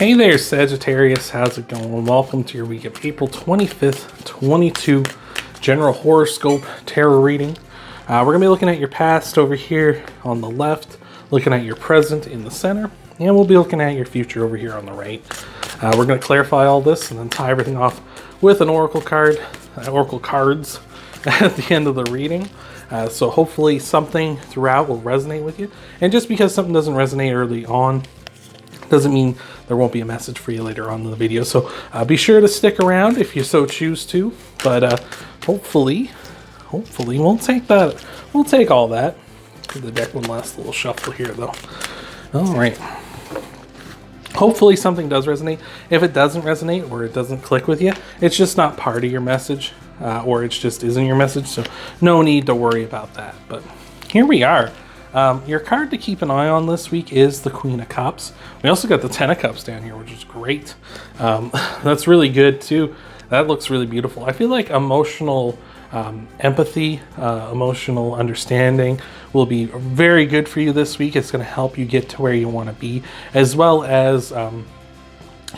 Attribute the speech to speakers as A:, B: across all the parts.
A: Hey there, Sagittarius. How's it going? Welcome to your week of April 25th, 22 general horoscope tarot reading. We're going to be looking at your past over here on the left, looking at your present in the center, and we'll be looking at your future over here on the right. We're going to clarify all this and then tie everything off with an oracle card, oracle cards at the end of the reading. So hopefully something throughout will resonate with you. And just because something doesn't resonate early on doesn't mean there won't be a message for you later on in the video. So be sure to stick around if you so choose to. But hopefully we'll take that. We'll take all that. Give the deck one last little shuffle here, though. All right. Hopefully something does resonate. If it doesn't resonate or it doesn't click with you, it's just not part of your message, or it just isn't your message. So no need to worry about that. But here we are. Your card to keep an eye on this week is the Queen of Cups. We also got the Ten of Cups down here, which is great. That's really good too. That looks really beautiful. I feel like emotional empathy, emotional understanding will be very good for you this week. It's going to help you get to where you want to be, as well as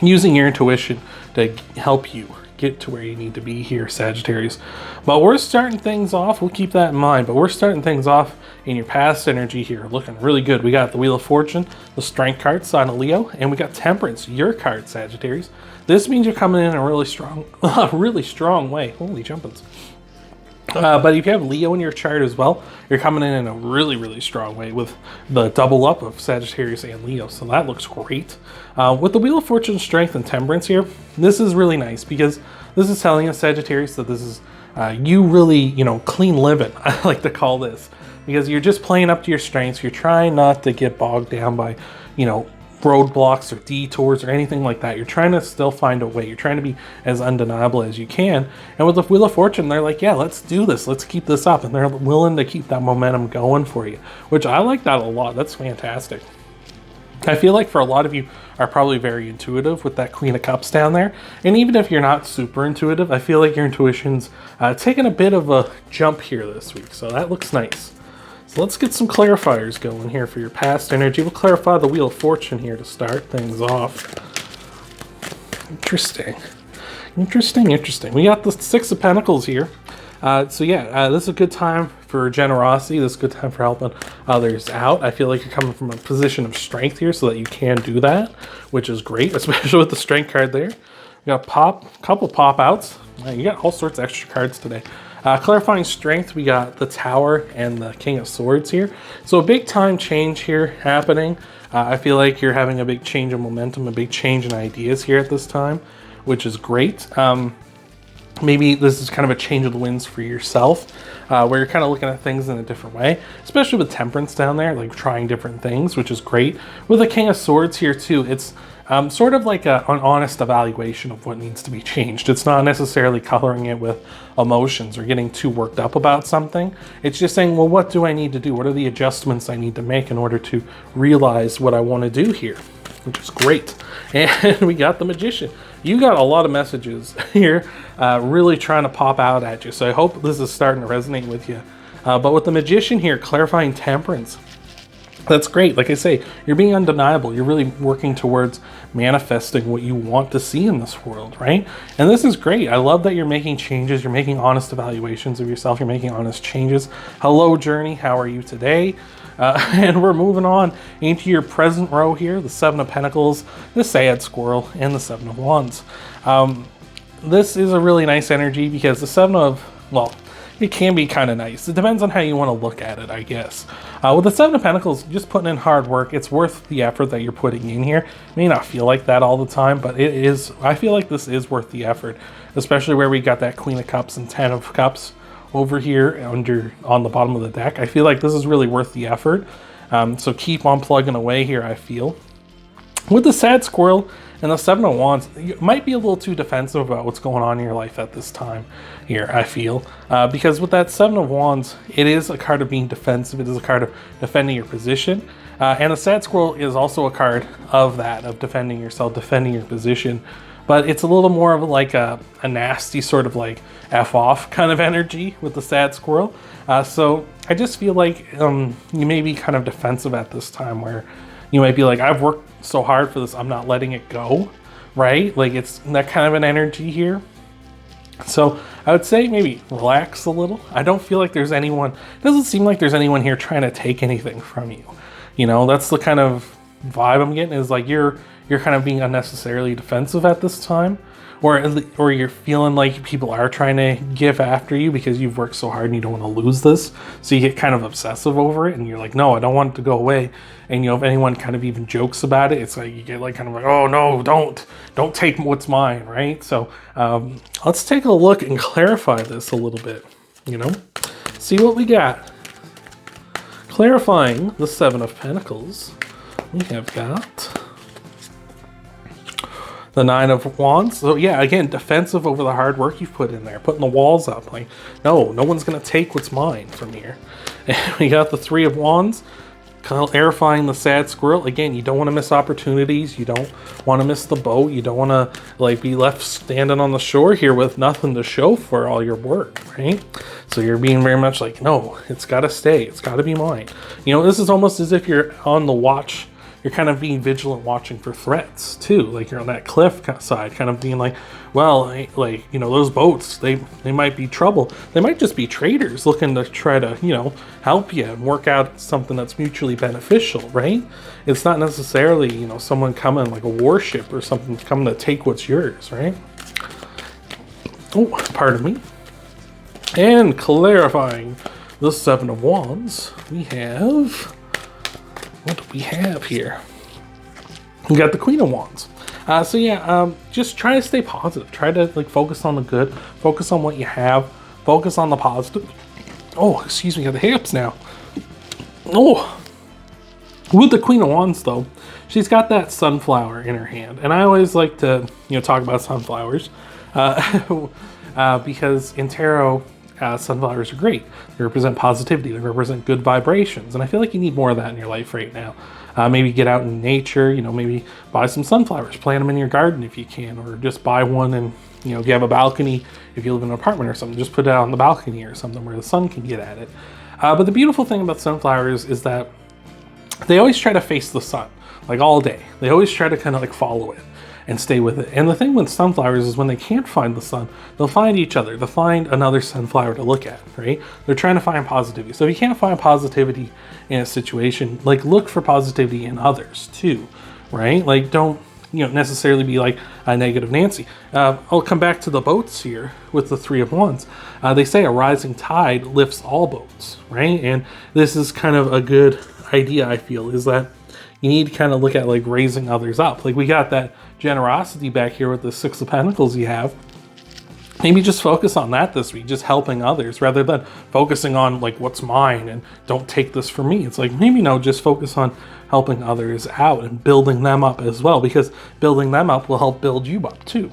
A: using your intuition to help you get to where you need to be here, Sagittarius. But we're starting things off, we'll keep that in mind, but we're starting things off in your past energy here, looking really good. We got the Wheel of Fortune, the Strength card, sign of Leo, and we got Temperance, your card, Sagittarius. This means you're coming in a really strong way. Holy jumpins. But if you have Leo in your chart as well, you're coming in a really strong way with the double up of Sagittarius and Leo. So that looks great. With the Wheel of Fortune, Strength, and Temperance here, this is really nice because this is telling us, Sagittarius, that this is you really, clean living, I like to call this. Because you're just playing up to your strengths. You're trying not to get bogged down by, roadblocks or detours or anything like that. You're trying to still find a way. You're trying to be as undeniable as you can. And with the Wheel of Fortune, they're like, yeah, let's do this. Let's keep this up. And they're willing to keep that momentum going for you, which I like that a lot. That's fantastic. I feel like for a lot of you are probably very intuitive with that Queen of Cups down there. And even if you're not super intuitive, I feel like your intuition's taking a bit of a jump here this week. So that looks nice. So let's get some clarifiers going here for your past energy. We'll clarify the Wheel of Fortune here to start things off. Interesting. We got the Six of Pentacles here. This is a good time for generosity. This is a good time for helping others out. I feel like you're coming from a position of strength here so that you can do that, which is great, especially with the Strength card there. We got a couple pop outs. You got all sorts of extra cards today. Clarifying Strength, we got the Tower and the King of Swords here. So a big time change here happening. I feel like you're having a big change of momentum, a big change in ideas here at this time, which is great. Maybe this is kind of a change of the winds for yourself, where you're kind of looking at things in a different way, especially with Temperance down there, like trying different things, which is great. With the King of Swords here too, it's sort of like an honest evaluation of what needs to be changed. It's not necessarily coloring it with emotions or getting too worked up about something. It's just saying, well, what do I need to do? What are the adjustments I need to make in order to realize what I want to do here? Which is great. And we got the Magician. You got a lot of messages here really trying to pop out at you. So I hope this is starting to resonate with you. But with the Magician here, clarifying Temperance, that's great. Like I say, you're being undeniable. You're really working towards manifesting what you want to see in this world, right? And this is great. I love that you're making changes. You're making honest evaluations of yourself. You're making honest changes. Hello, Journey. How are you today? And we're moving on into your present row here, the Seven of Pentacles, the Sad Squirrel, and the Seven of Wands. This is a really nice energy because the Seven of, it can be kind of nice. It depends on how you want to look at it, I guess. With the Seven of Pentacles, just putting in hard work, it's worth the effort that you're putting in here. It may not feel like that all the time, but it is. I feel like this is worth the effort, especially where we got that Queen of Cups and Ten of Cups over here on the bottom of the deck. I feel like this is really worth the effort. So keep on plugging away here, I feel. With the Sad Squirrel and the Seven of Wands, you might be a little too defensive about what's going on in your life at this time here, I feel. Because with that Seven of Wands, it is a card of being defensive. It is a card of defending your position. And the Sad Squirrel is also a card of that, of defending yourself, defending your position. But it's a little more of like a nasty sort of like F off kind of energy with the Sad Squirrel. So I just feel like you may be kind of defensive at this time, where you might be like, I've worked so hard for this, I'm not letting it go, right? Like it's that kind of an energy here. So I would say maybe relax a little. I don't feel like there's anyone, it doesn't seem like there's anyone here trying to take anything from you. You know, that's the kind of vibe I'm getting, is like you're kind of being unnecessarily defensive at this time, or you're feeling like people are trying to give after you because you've worked so hard and you don't want to lose this. So you get kind of obsessive over it and you're like, no, I don't want it to go away. And you know, if anyone kind of even jokes about it, it's like you get like kind of like, oh no, don't take what's mine, right? So let's take a look and clarify this a little bit, you know, see what we got. Clarifying the Seven of Pentacles, we have got the Nine of Wands. So yeah, again, defensive over the hard work you've put in there, putting the walls up. Like, no one's going to take what's mine from here. And we got the Three of Wands, clarifying the sad squirrel. Again, you don't want to miss opportunities. You don't want to miss the boat. You don't want to like be left standing on the shore here with nothing to show for all your work, right? So you're being very much like, no, it's got to stay. It's got to be mine. You know, this is almost as if you're on the watch. You're kind of being vigilant, watching for threats too. Like you're on that cliff side, kind of being like, well, like, you know, those boats, they might be trouble. They might just be traders looking to try to, you know, help you and work out something that's mutually beneficial, right? It's not necessarily, you know, someone coming like a warship or something coming to take what's yours, right? Oh, pardon me. And clarifying the Seven of Wands, we have, what do we have here? We got the Queen of Wands. So yeah, just try to stay positive. Try to like focus on the good. Focus on what you have. Focus on the positive. Oh, excuse me, got the hiccups now. Oh, with the Queen of Wands though, she's got that sunflower in her hand, and I always like to, you know, talk about sunflowers because in tarot, sunflowers are great. They represent positivity. They represent good vibrations. And I feel like you need more of that in your life right now. Maybe get out in nature, you know, maybe buy some sunflowers, plant them in your garden if you can, or just buy one and, you know, if you have a balcony, if you live in an apartment or something, just put it out on the balcony or something where the sun can get at it. But the beautiful thing about sunflowers is that they always try to face the sun, like all day. They always try to kind of like follow it and stay with it. And the thing with sunflowers is when they can't find the sun, they'll find each other. They'll find another sunflower to look at, right? They're trying to find positivity. So if you can't find positivity in a situation, like look for positivity in others too, right? Like don't, you know, necessarily be like a negative Nancy. I'll come back to the boats here with the Three of Wands. They say a rising tide lifts all boats, right? And this is kind of a good idea, I feel, is that you need to kind of look at like raising others up. Like we got that generosity back here with the Six of Pentacles you have. Maybe just focus on that this week, just helping others rather than focusing on like what's mine and don't take this from me. It's like maybe no, just focus on helping others out and building them up as well, because building them up will help build you up too.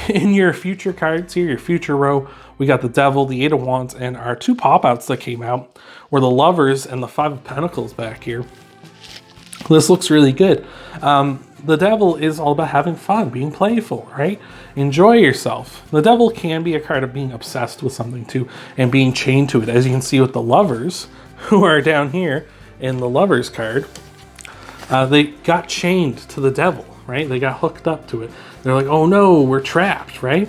A: In your future cards here, your future row, we got the Devil, the Eight of Wands, and our two pop-outs that came out were the Lovers and the Five of Pentacles back here. This looks really good. The Devil is all about having fun, being playful, right? Enjoy yourself. The Devil can be a card of being obsessed with something too and being chained to it. As you can see with the Lovers, who are down here in the Lovers card, they got chained to the Devil, right? They got hooked up to it. They're like, oh no, we're trapped, right?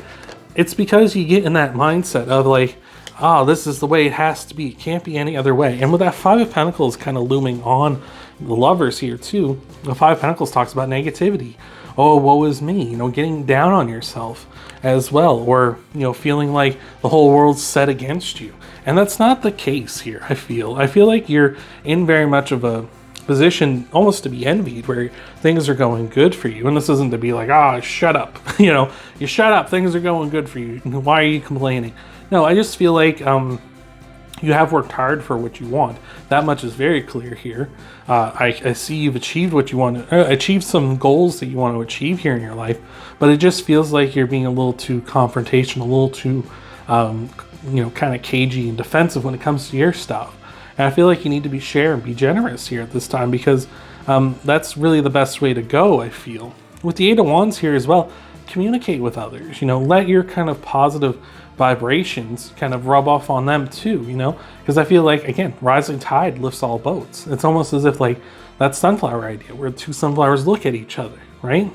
A: It's because you get in that mindset of like, oh, this is the way it has to be. It can't be any other way. And with that Five of Pentacles kind of looming on the Lovers here too, the Five of Pentacles talks about negativity. Oh, woe is me, you know, getting down on yourself as well, or, you know, feeling like the whole world's set against you. And that's not the case here, I feel. I feel like you're in very much of a position almost to be envied, where things are going good for you. And this isn't to be like, ah, shut up. You know, you shut up, things are going good for you. Why are you complaining? No, I just feel like you have worked hard for what you want. That much is very clear here. I see you've achieved what you want to, achieved some goals that you want to achieve here in your life, but it just feels like you're being a little too confrontational, a little too, you know, kind of cagey and defensive when it comes to your stuff. And I feel like you need to be share and be generous here at this time, because that's really the best way to go, I feel. With the Eight of Wands here as well, communicate with others, you know, let your kind of positive vibrations kind of rub off on them too, you know, because I feel like, again, rising tide lifts all boats. It's almost as if like that sunflower idea where two sunflowers look at each other, right?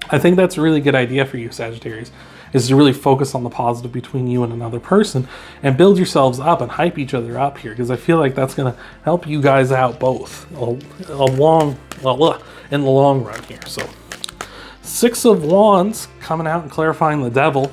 A: I think that's a really good idea for you, Sagittarius, is to really focus on the positive between you and another person and build yourselves up and hype each other up here, because I feel like that's going to help you guys out both in the long run here. So Six of Wands coming out and clarifying the Devil.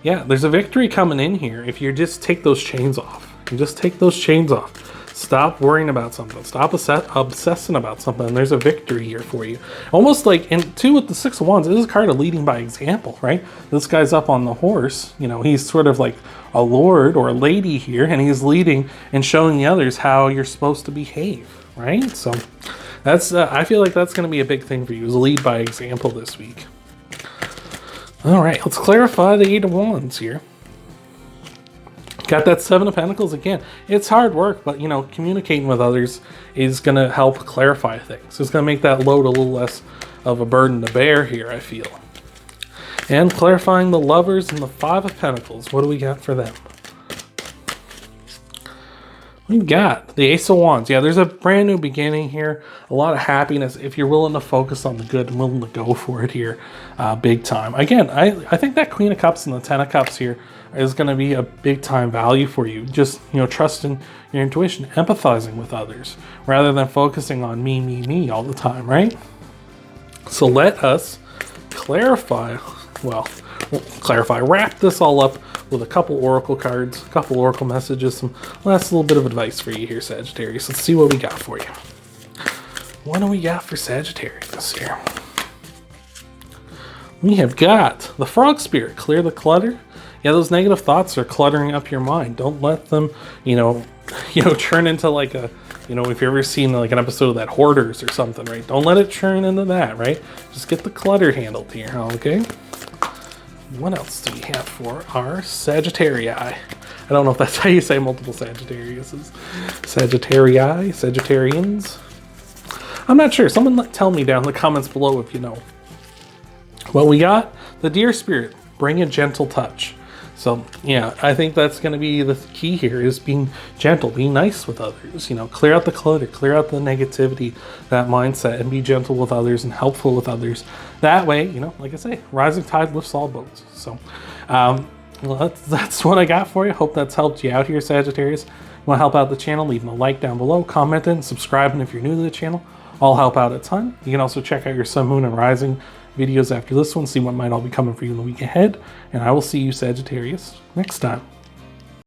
A: Yeah, there's a victory coming in here if you just take those chains off. You just take those chains off. Stop worrying about something. Stop obsessing about something. There's a victory here for you. Almost like, and two with the Six of Wands, this is a card of leading by example, right? This guy's up on the horse. You know, he's sort of like a lord or a lady here, and he's leading and showing the others how you're supposed to behave, right? So that's, I feel like that's going to be a big thing for you, is lead by example this week. All right, let's clarify the Eight of Wands here. Got that Seven of Pentacles again. It's hard work, but, you know, communicating with others is going to help clarify things. It's going to make that load a little less of a burden to bear here, I feel. And clarifying the Lovers and the Five of Pentacles. What do we got for them? We've got the Ace of Wands. Yeah, there's a brand new beginning here. A lot of happiness if you're willing to focus on the good and willing to go for it here big time. Again, I think that Queen of Cups and the Ten of Cups here is going to be a big time value for you. Just, you know, trusting your intuition, empathizing with others rather than focusing on me all the time, right? So let us clarify, wrap this all up with a couple oracle cards, a couple oracle messages, some last little bit of advice for you here, Sagittarius. Let's see what we got for you. What do we got for Sagittarius here? We have got the Frog Spirit, clear the clutter. Yeah, those negative thoughts are cluttering up your mind. Don't let them, you know, turn into like a, you know, if you've ever seen like an episode of that Hoarders or something, right? Don't let it turn into that, right? Just get the clutter handled here, okay? What else do we have for our Sagittarii? I don't know if that's how you say multiple Sagittariuses. Sagittarii, Sagittarians. I'm not sure. Someone tell me down in the comments below if you know. Well, we got the Deer Spirit. Bring a gentle touch. So, yeah, I think that's going to be the key here, is being gentle, being nice with others. You know, clear out the clutter, clear out the negativity, that mindset, and be gentle with others and helpful with others. That way, you know, like I say, rising tide lifts all boats. So, well, that's what I got for you. Hope that's helped you out here, Sagittarius. You want to help out the channel, leave a like down below, commenting, subscribing if you're new to the channel. All help out a ton. You can also check out your Sun, Moon, and Rising videos after this one, see what might all be coming for you in the week ahead, and I will see you, Sagittarius, next time.